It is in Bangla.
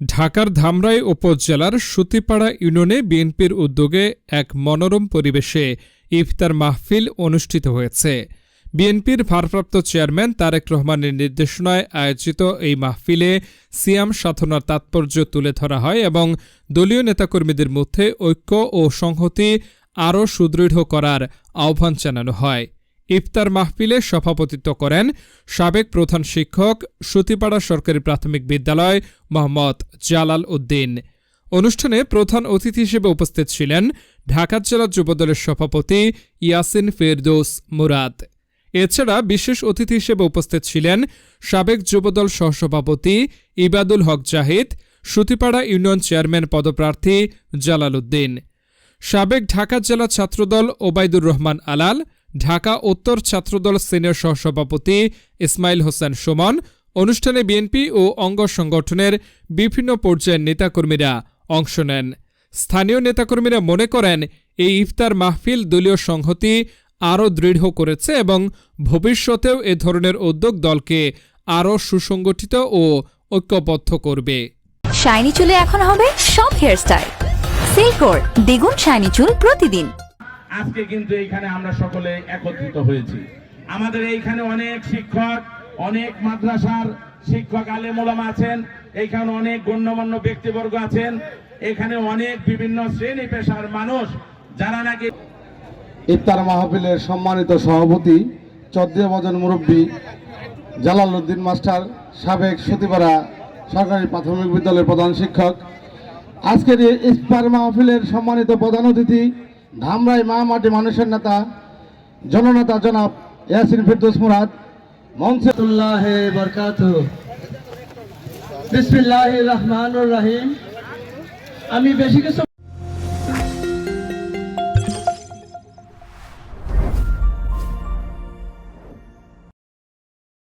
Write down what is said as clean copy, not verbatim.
ঢাকার ধামরাই উপজেলার সুতিপাড়া ইউনিয়নে বিএনপির উদ্যোগে এক মনোরম পরিবেশে ইফতার মাহফিল অনুষ্ঠিত হয়েছে। বিএনপির ভারপ্রাপ্ত চেয়ারম্যান তারেক রহমানের নির্দেশনায় আয়োজিত এই মাহফিলে সিয়াম সাধনার তাৎপর্য তুলে ধরা হয় এবং দলীয় নেতাকর্মীদের মধ্যে ঐক্য ও সংহতি আরও সুদৃঢ় করার আহ্বান জানানো হয়। ইফতার মাহফিলে সভাপতিত্ব করেন সাবেক প্রধান শিক্ষক সুতিপাড়া সরকারি প্রাথমিক বিদ্যালয় মোহাম্মদ জালাল উদ্দিন। অনুষ্ঠানে প্রধান অতিথি হিসেবে উপস্থিত ছিলেন ঢাকা জেলা যুবদলের সভাপতি ইয়াসিন ফেরদৌস মুরাদ। এছাড়া বিশেষ অতিথি হিসেবে উপস্থিত ছিলেন সাবেক যুবদল সহসভাপতি ইবাদুল হক জাহিদ, সুতিপাড়া ইউনিয়ন চেয়ারম্যান পদপ্রার্থী জালাল উদ্দিন, সাবেক ঢাকা জেলা ছাত্রদল ওবায়দুর রহমান আলাল, ঢাকা উত্তর ছাত্রদল সিনিয়র সহসভাপতি ইসমাইল হোসেন সুমন। অনুষ্ঠানে বিএনপি ও অঙ্গ সংগঠনের বিভিন্ন পর্যায়ের নেতাকর্মীরা অংশ নেন। স্থানীয় নেতাকর্মীরা মনে করেন এই ইফতার মাহফিল দলীয় সংহতি আরও দৃঢ় করেছে এবং ভবিষ্যতেও এ ধরনের উদ্যোগ দলকে আরও সুসংগঠিত ও ঐক্যবদ্ধ করবে। শাইনি চুলে এখন হবে সব হেয়ারস্টাইল। সিল্কোর দ্বিগুণ শাইনি চুল প্রতিদিন। আজকে কিন্তু এইখানে আমরা সকলে একত্রিত হয়েছি। আমাদের এইখানে অনেক শিক্ষক, অনেক মাদ্রাসার শিক্ষক আলেম ওলামা আছেন, এইখানে অনেক গণ্যমান্য ব্যক্তিবর্গ আছেন, এখানে অনেক বিভিন্ন শ্রেণী পেশার মানুষ যারা নাকি ইফতার মাহফিলের সম্মানিত সভাপতি চৌদ্দিয়া বাজার মুরব্বী জালাল উদ্দিন মাস্টার, সাবেক সুতিপাড়া সরকারি প্রাথমিক বিদ্যালয়ের প্রধান শিক্ষক, আজকের এই ইফতার মাহফিলের সম্মানিত প্রধান অতিথি ধামরাই মাটি মানুষের নেতা জননেতা জনাব ইয়াসিন ফেরদৌস মুরাদ, মনসুল্লাহ বরকাতুহু। বিসমিল্লাহির রহমানির রহিম। আমি বেশি কিছু